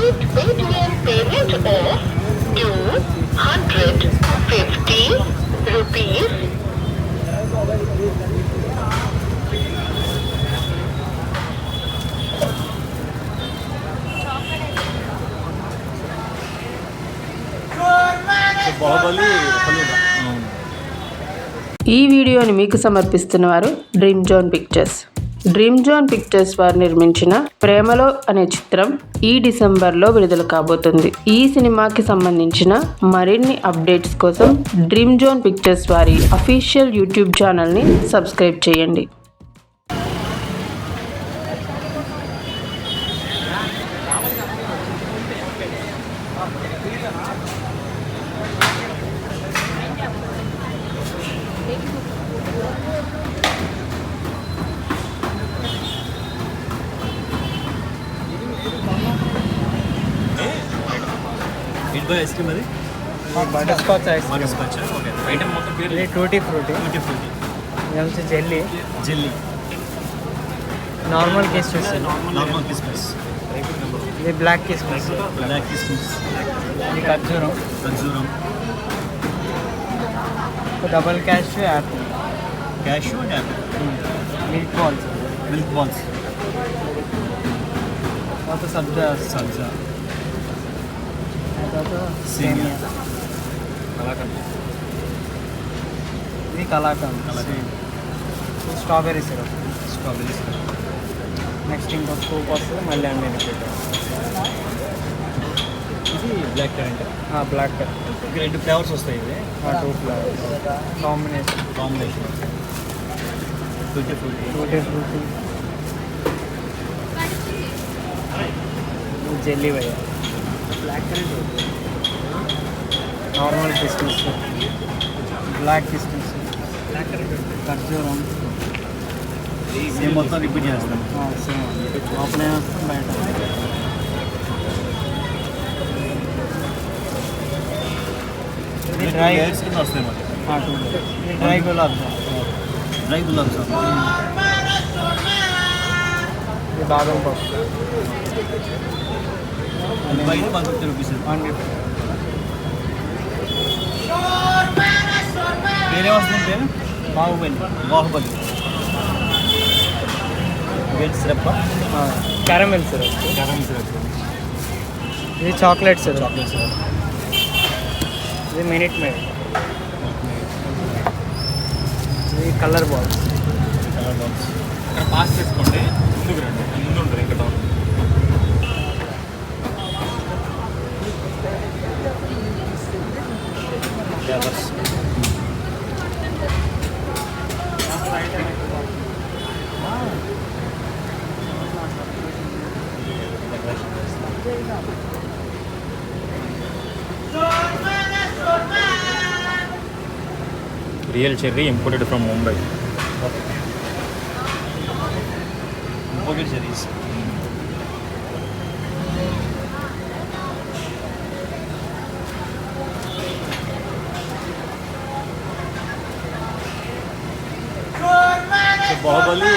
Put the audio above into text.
With Paytm payment of 250 rupees. Baahubali Falooda. ఈ వీడియోని మీకు సమర్పిస్తున్నవారు Dream Zone Pictures. Dream Zone Pictures వారు నిర్మించిన ప్రేమలో అనే చిత్రం ఈ డిసెంబర్లో విడుదల కాబోతుంది. ఈ సినిమాకి సంబంధించిన మరిన్ని అప్డేట్స్ కోసం డ్రీమ్ జోన్ పిక్చర్స్ వారి అఫీషియల్ యూట్యూబ్ ఛానల్ని సబ్స్క్రైబ్ చేయండి. ఐస్ క్రీమ్ అది butter scotch ice butter scotch. Okay, item మొత్తం పేరు ఇది టూటీ ఫ్రూటీ, ట్యూటీ ఫ్రూటీ, ఇది వచ్చి జెల్లీ, జెల్లీ, నార్మల్ కిస్మిస్, నార్మల్ కిస్మిస్, ఇది బ్లాక్ కిస్మిస్, బ్లాక్ కిస్మిస్, ఇది ఖర్జూరం, ఖర్జూరం, double cashew, Apple, cashew and Apple, milk balls, milk balls, తర్వాత సబ్జా, సబ్జా, తర్వాత సేమియా, సేమియా, కలాకండ్, ఇది కలాకండ్, ఇది strawberry syrup, strawberry syrup. Next ఇంకో స్కూప్ వస్తుంది, మళ్ళీ అన్ని రిపీట్. ఇది బ్లాక్ కరెంట్. బ్లాక్ ఇంకా 2 ఫ్లేవర్స్ వస్తాయి. ఇది 2 flavours combination, tutti frutti, tutti frutti, jelly వయ్య, బ్లాక్ కరెంట్, నార్మల్ కిస్మిస్, బ్లాక్ కిస్మిస్, బ్లాక్ కరెంట్, ఖర్జూరం, సేమ్ మొత్తం రిపీట్ చేస్తాం. సేమ్ లోపల వస్తాం, బయట ఇది డ్రై లేయర్స్ కింద వస్తాయి మరి. ఇది డ్రై గులాబ్ జామ్, డ్రై గులాబ్ జామ్, ఇది బాదం పప్పు, బయట 150 రూపీస్. 150. వేరే వస్తుంది పేరు Baahubali, Baahubali. Veg syrup, caramel syrup, క్యారమ్ సిరప్, ఇది చాక్లెట్ సిరప్, చాక్లెట్ సిరప్, ఇది మినిట్ మేడ్, ఇది కలర్ బాల్స్, కలర్ బాక్స్. ఇక్కడ పాస్ చేసుకోండి, ముందుకు రండి, ముందు ఉంటుంది ఇక్కడ. Flavours, real cherry imported from Mumbai. Imported cherries. Baahubali